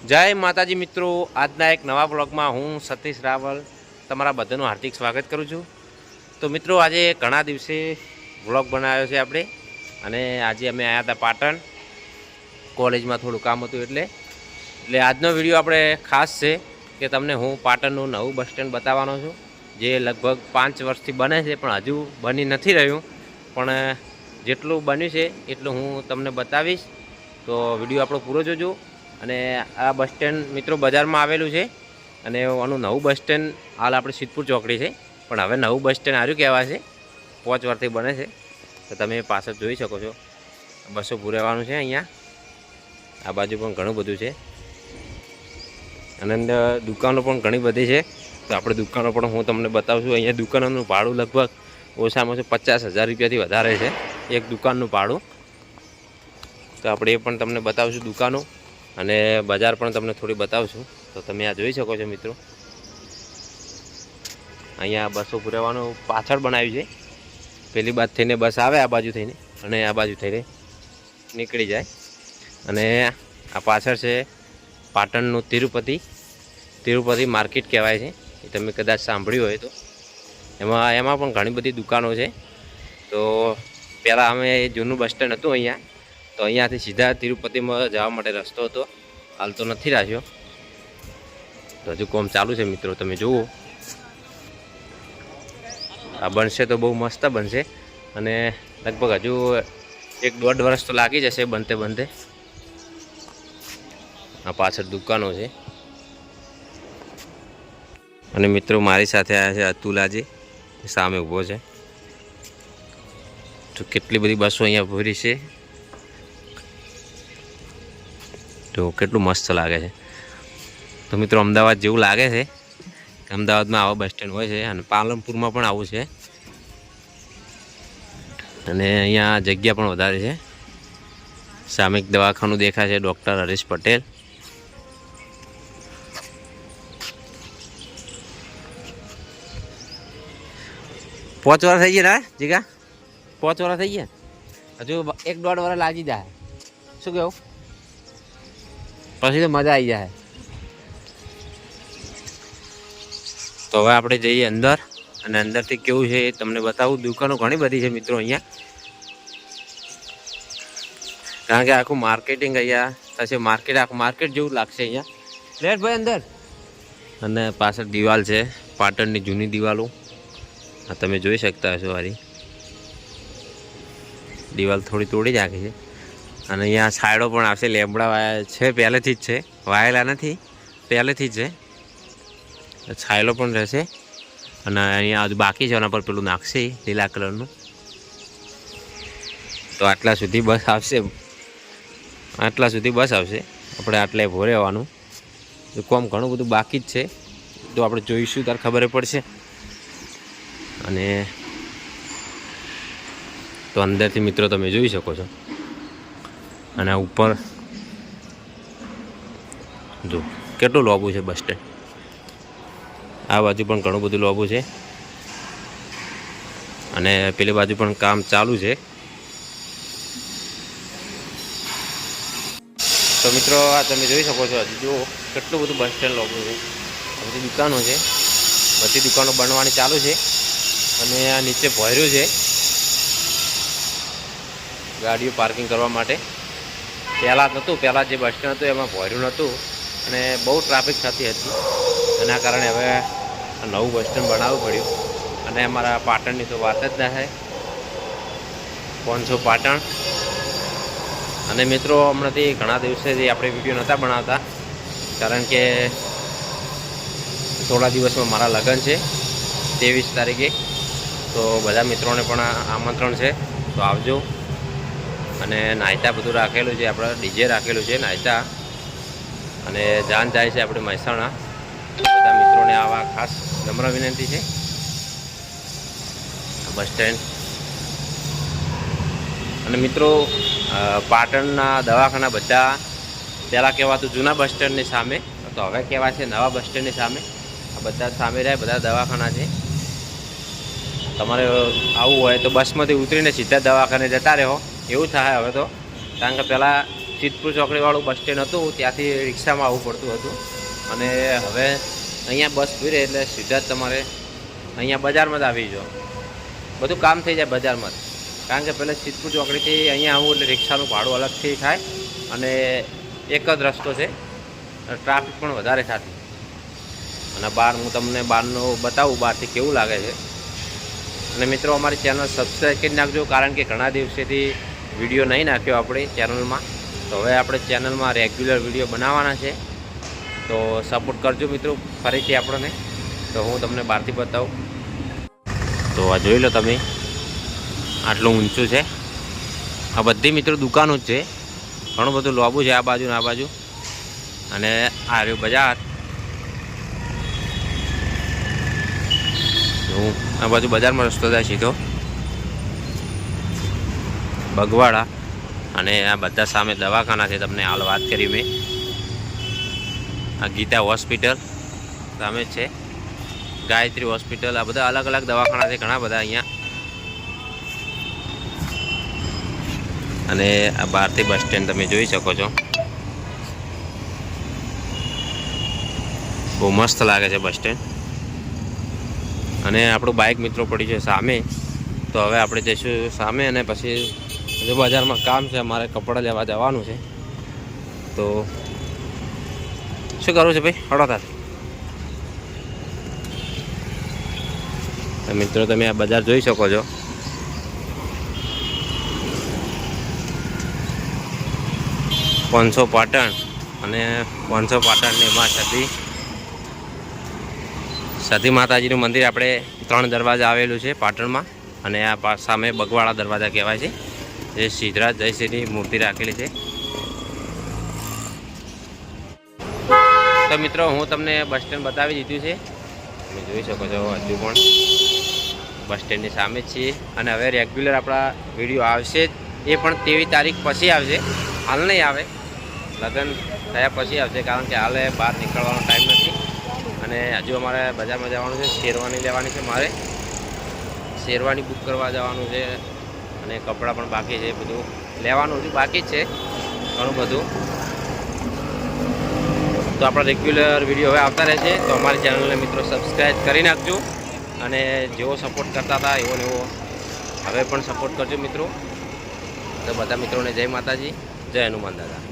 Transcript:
જય માતાજી મિત્રો, આજના એક નવા બ્લોગમાં હું સતીશ રાવલ તમારા બધાનું હાર્દિક સ્વાગત કરું છું। તો મિત્રો આજે ઘણા દિવસે બ્લોગ બનાવ્યો છે આપણે, અને આજે અમે આવ્યા હતા પાટણ, કોલેજમાં થોડું કામ હતું એટલે આજનો વિડીયો આપણે ખાસ છે કે તમને હું પાટણનું નવું બસ સ્ટેન્ડ બતાવવાનો છું, જે લગભગ 5 વર્ષથી બને છે પણ હજુ બની નથી રહ્યું, પણ જેટલું બન્યું છે એટલું હું તમને બતાવીશ। તો વિડીયો આપણો પૂરો જોજો। અને આ બસ સ્ટેન્ડ મિત્રો બજારમાં આવેલું છે, અને આનું નવું બસ સ્ટેન્ડ હાલ આપણે સિદ્ધપુર ચોકડી છે, પણ હવે નવું બસ સ્ટેન્ડ આવ્યું કહેવાય છે, 5 વર્ષથી બને છે। તો તમે પાછળ જોઈ શકો છો, બસો પૂરેવાનું છે અહીંયા, આ બાજુ પણ ઘણું બધું છે, અને અંદર દુકાનો પણ ઘણી બધી છે। તો આપણે દુકાનો પણ હું તમને બતાવું છું। અહીંયા દુકાનોનું ભાડું લગભગ ઓછામાં ઓછું 50,000 રૂપિયાથી વધારે છે એક દુકાનનું ભાડું। તો આપણે એ પણ તમને બતાવશું દુકાનો, અને બજાર પણ તમને થોડી બતાવશું। તો તમે આ જોઈ શકો છો મિત્રો, અહીંયા બસો પુરાવાનું પાછળ બનાવ્યું છે, પેલી બાજુ થઈને બસ આવે આ બાજુ થઈને, અને આ બાજુ થઈને નીકળી જાય। અને આ પાછળ છે પાટણનું તિરુપતિ માર્કેટ કહેવાય છે, એ તમે કદાચ સાંભળ્યું હોય તો। એમાં પણ ઘણી બધી દુકાનો છે। તો પહેલાં અમે જૂનું બસ સ્ટેન્ડ હતું અહીંયા, તો અહીંયાથી સીધા તિરુપતિમાં જવા માટે રસ્તો હતો, હાલ તો નથી રાખ્યો, તો હજુ કામ ચાલુ છે મિત્રો, તમે જુઓ। આ બનશે તો બહુ મસ્ત બનશે, અને લગભગ હજુ 1-1.5 વર્ષ તો લાગી જશે બનતે। આ પાછળ દુકાનો છે, અને મિત્રો મારી સાથે આવ્યા છે અતુલાજી, સામે ઊભો છે। તો કેટલી બધી બસો અહીંયા ભરી છે, તો કેટલું મસ્ત લાગે છે। તો મિત્રો અમદાવાદ જેવું લાગે છે, અમદાવાદમાં આવા બસ સ્ટેન્ડ હોય છે, અને પાલનપુરમાં પણ આવું છે, અને અહીંયા જગ્યા પણ વધારે છે। સામે એક દવાખાનું દેખાય છે, ડૉક્ટર હરીશ પટેલ। પાંચ વર્ષ થઈ ગયા ના જીગા, 5 વર્ષ થઈ ગયા, હજુ 1-1.5 વર્ષ લાગી જાય, શું કેવું? પછી તો મજા આવી જાય। તો હવે આપણે જઈએ અંદર, અને અંદરથી કેવું છે એ તમને બતાવું। દુકાનો ઘણી બધી છે મિત્રો અહીંયા, કારણ કે આખું માર્કેટિંગ અહીંયા થશે, આખું માર્કેટ જેવું લાગશે અહીંયા। લેટ ભાઈ અંદર। અને પાછળ દિવાલ છે, પાટણની જૂની દિવાલો, આ તમે જોઈ શકતા હશો, મારી દિવાલ થોડી તોડી નાખી છે, અને અહીંયા સાઈડો પણ આવશે, લેમડા વાયા છે, પહેલેથી જ છે, વાયેલા નથી, પહેલેથી જ છે, છાયલો પણ રહેશે। અને અહીંયા હજુ બાકી છે, એના પર પેલું નાખશે લીલા કલરનું। તો આટલા સુધી બસ આવશે, આપણે આટલે ઊભો રહેવાનું। તો કોમ ઘણું બધું બાકી જ છે, તો આપણે જોઈશું ત્યારે ખબર પડશે। અને તો અંદરથી મિત્રો તમે જોઈ શકો છો, અને ઉપર જો કેટલું લોબું છે બસ સ્ટેન્ડ, આ બાજુ પણ ઘણું બધું લોબું છે, અને પેલી બાજુ પણ કામ ચાલુ છે। તો મિત્રો આ તમે જોઈ શકો છો, હજી જુઓ કેટલું બધું બસ સ્ટેન્ડ લોબું છે, આ બધી દુકાનો છે, બધી દુકાનો બનવાની ચાલુ છે, અને આ નીચે ભર્યું છે ગાડીઓ પાર્કિંગ કરવા માટે। પહેલાં નહોતું, પહેલાં જે બસ સ્ટેન્ડ હતું એમાં ભર્યું નહોતું, અને બહુ ટ્રાફિક થતી હતી, એના કારણે હવે નવું બસ સ્ટેન્ડ બનાવવું પડ્યું। અને અમારા પાટણની તો વાત જ ના થાય, 500 પાટણ। અને મિત્રો હમણાંથી ઘણા દિવસેથી આપણે વિડીયો નહોતા બનાવતા, કારણ કે થોડા દિવસમાં મારા લગ્ન છે 23 તારીખે, તો બધા મિત્રોને પણ આમંત્રણ છે, તો આવજો। અને નાયતા બધું રાખેલું છે, આપણે ડીજે રાખેલું છે નાયતા, અને જાન જાય છે આપણે મહેસાણા, બધા મિત્રોને આવા ખાસ નમ્ર વિનંતી છે। બસ સ્ટેન્ડ, અને મિત્રો પાટણના દવાખાના બધા પહેલાં કહેવાતું જૂના બસ સ્ટેન્ડની સામે, તો હવે કહેવાય છે નવા બસ સ્ટેન્ડની સામે। આ બધા સામે રહ્યા બધા દવાખાના છે, તમારે આવવું હોય તો બસમાંથી ઉતરીને સીધા દવાખાને જતા રહો, એવું થાય હવે તો। કારણ કે પહેલાં સિદ્ધપુર ચોકડીવાળું બસ સ્ટેન્ડ હતું ત્યાંથી રિક્ષામાં આવવું પડતું હતું અને હવે અહીંયા બસ ફીરે એટલે સીધા જ તમારે અહીંયા બજારમાં જ આવી જાઓ, બધું કામ થઈ જાય બજારમાં જ. કારણ કે પહેલાં સિદ્ધપુર ચોકડીથી અહીંયા આવું એટલે રિક્ષાનું ભાડું અલગથી થાય અને એક જ રસ્તો છે, ટ્રાફિક પણ વધારે થતી. અને બહાર હું તમને બહારનું બતાવું બહારથી કેવું લાગે છે. અને મિત્રો અમારી ચેનલ સબસ્ક્રાઈબ કરી નાખજો, કારણ કે ઘણા દિવસેથી વિડીયો નહીં નાખ્યો આપણે ચેનલમાં. તો હવે આપણે ચેનલમાં રેગ્યુલર વિડીયો બનાવવાના છે, તો સપોર્ટ કરજો મિત્રો ફરીથી આપણને. તો હું તમને બહારથી બતાવું. તો આ જોઈ લો તમે, આટલું ઊંચું છે. આ બધી મિત્રો દુકાનો જ છે, ઘણું બધું લોબું છે આ બાજુ ને આ બાજુ. અને આ રહ્યું બજાર, હું આ બાજુ બજારમાં રસ્તો જાય સીધો બગવાડા. અને આ બધા સામે દવાખાના છે, તમને હાલ વાત કરી મેં. આ ગીતા હોસ્પિટલ સામે જ છે, ગાયત્રી હોસ્પિટલ, આ બધા અલગ અલગ દવાખાના છે ઘણા બધા અહીંયા. અને આ બહારથી બસ સ્ટેન્ડ તમે જોઈ શકો છો, બહુ મસ્ત લાગે છે બસ સ્ટેન્ડ. અને આપણું બાઇક મિત્રો પડી છે સામે, તો હવે આપણે જઈશું સામે. અને પછી જો બજારમાં કામ છે, અમારે કપડાં લેવા જવાનું છે. તો શું કરવું છે ભાઈ, હળો તાર મિત્રો. તમે આ બજાર જોઈ શકો છો, પાંચસો પાટણ. અને 500 પાટણની એમાં સતી માતાજીનું મંદિર આપણે 3 દરવાજા આવેલું છે પાટણમાં. અને આ સામે બગવાડા દરવાજા કહેવાય છે, જે સિદ્ધરાજ જયસિંહની મૂર્તિ રાખેલી છે. તો મિત્રો હું તમને બસ સ્ટેન્ડ બતાવી દીધું છે, તમે જોઈ શકો છો. હજુ પણ બસ સ્ટેન્ડની સામે જ છીએ. અને હવે રેગ્યુલર આપણા વિડીયો આવશે જ, એ પણ 23 તારીખ પછી આવશે, હાલ નહીં આવે. લગ્ન થયા પછી આવશે, કારણ કે હાલે બહાર નીકળવાનો ટાઈમ નથી. અને હજુ અમારે બજારમાં જવાનું છે, શેરવાની લેવાની છે મારે, શેરવાની બુક કરવા જવાનું છે. અને કપડાં પણ બાકી છે, બધું લેવાનું હજુ બાકી જ છે ઘણું બધું. તો આપણા રેગ્યુલર વિડીયો હવે આવતા રહેશે, તો અમારી ચેનલને મિત્રો સબસ્ક્રાઈબ કરી નાખજો. અને જેવો સપોર્ટ કરતા હતા એવો ને એવો હવે પણ સપોર્ટ કરજો મિત્રો. તો બધા મિત્રોને જય માતાજી, જય હનુમાન દાદા.